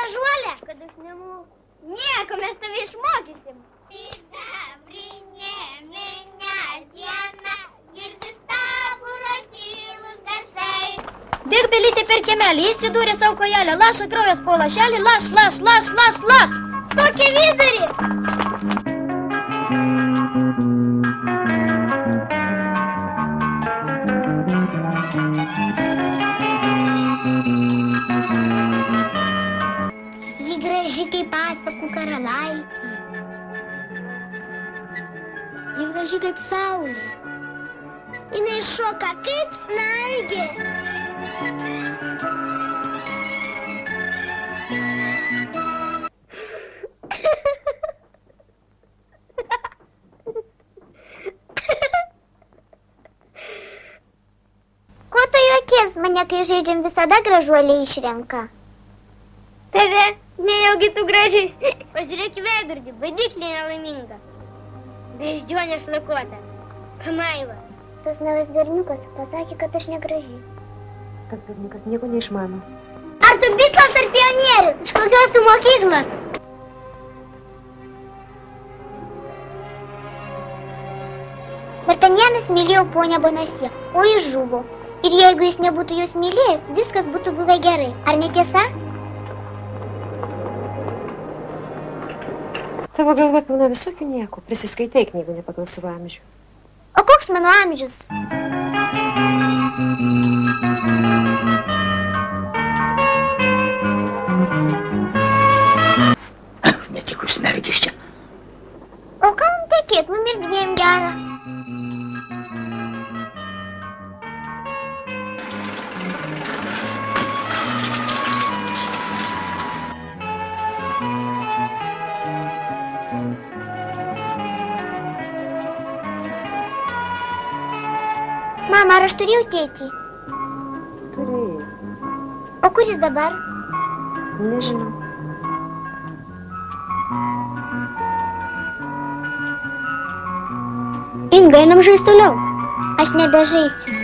gražuolė? Kad aš nemoku. Nieko, mes tave išmokysim. Sidabrinė mėnesiena, girdi staburo tylus garsai. Bėk Belytė per kiemelį, įsidūrė savo kojelę, laša kraujas po lašelį, laš. Tokį vidurį. Ji graži kaip pasakų karalaitė. Ji graži kaip saulė. Jinai šoka kaip snaigė. Ko tu juokies? Mane, kai žaidžiam, visada gražuolė išrenka. Tave, nejaugi tu gražiai. Pažiūrėk į veidrodį, baidyklė nelaiminga. Beždžionė šlakuota. Pamaiva. Tas naujas berniukas pasakė, kad aš negraži. Tas berniukas nieko neišmano. Ar tu bitlas ar pionierius? Iš kokios tu mokyklos? D'Artagnanas mylėjo ponę Bonacieux, o jis žuvo. Ir jeigu jis nebūtų jos mylėjęs, viskas būtų buvę gerai. Ar netiesa? Tavo galva pilna visokių nieko. Prisiskaitai knygų ne pagal savo amžių. O koks mano amžius? Netik užsmergis čia. O ką mums tekėt? Mum ir dviem gera. Mama, ar aš turėjau tėtį? Turėjai. O kur jis dabar? Nežinau. Inga, einam žaisti toliau. Aš nebežaisiu.